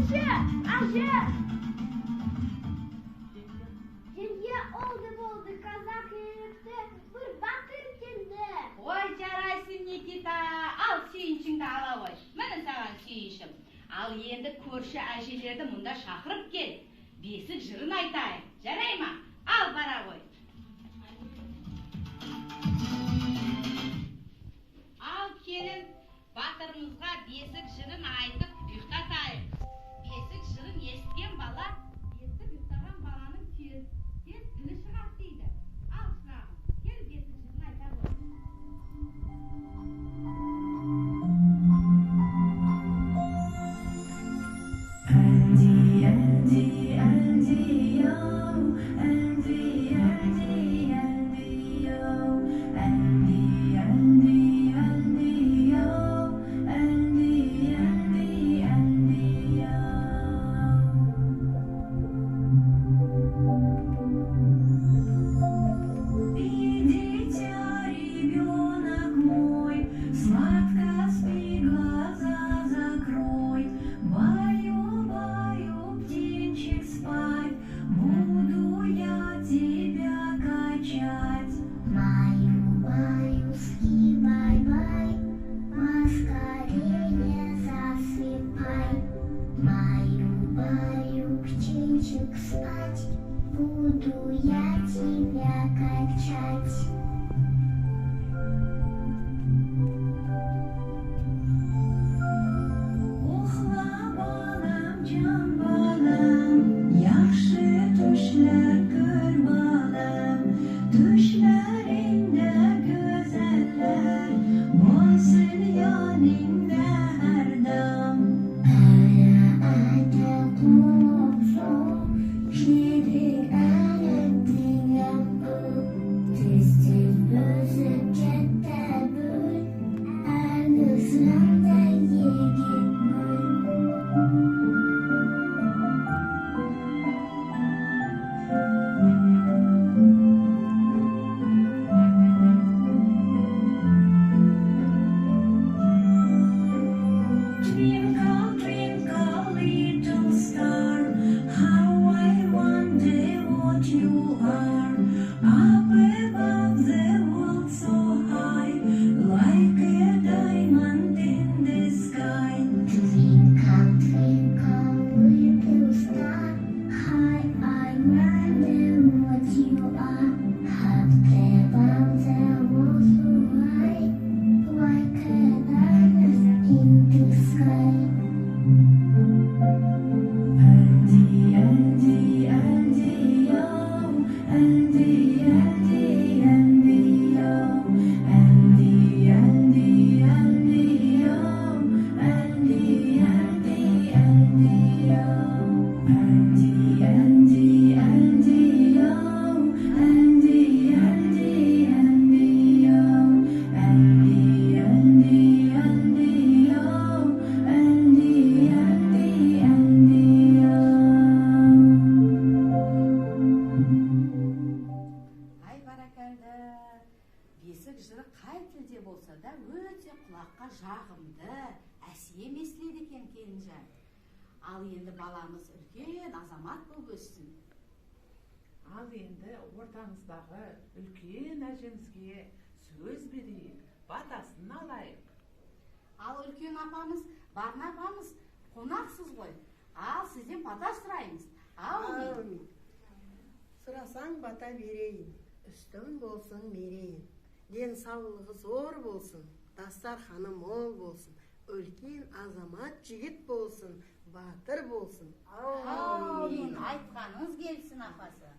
Жеңге oldu қазақ елікті бір батыр келді. Ой, жарайсың, Никита. Ал сүйіншіңді ала қой. Міне саған сүйіншім. Ал енді көрші әжелерді мұнда шақырып кел. Бесік жырын айтайын. Жарай ма? Ал бара қой. Ал келін, батырымызға бесік жырын айтып ұйықтатайық. Бесік жырын естіген бала, естіп ұйықтаған баланың тез тілі шығады дейді. Ал шырағым, кел бесік жырын айта қой. Буду я тебя качать. Ухла балам, can balam, yaxşı düşler gör balam, düşlerinde güzeller, olsun yanında her dam. Ada kumso, şirin alettin yapı, tüstün bözüp cette bül, ağızlanda yegin bül. Twinkle, twinkle, little star, how I wonder what you are. Up above the world so high, like a diamond in the sky. Twinkle, twinkle, little star, how I wonder what you are. Up above the world so high, like a diamond in the sky. Andy, Andy, Andy, yo. Andy, Andy, Andy, yo. Andy, Andy, Andy, yo. Andy, Andy, Andy, yo. Andy, Andy, Andy, yo. Andy, Andy, Andy, yo. Andy, Andy, Andy, yo. Andy, Andy, Andy, yo. Ай баракалды. Бесік жыры қай тілде болса да өте құлаққа жағымды, әсем естіледі екен келінжан. Ал енді баламыз үлкен азамат болып өссін. Ал енді ортаңыздағы үлкен әжемізге сөз берейік, батасын алайық. Ал үлкен апамыз, Барна апамыз, қонақсыз ғой. Ал сізден бата сұраймыз. Ал Сұрасаң бата берейін, үстің болсын мерейін. Денсаулығы зор болсын, дастарханы мол болсын, үлкен азамат жігіт болсын, батыр болсын. Аумин, айтқаныңыз келсін апасы.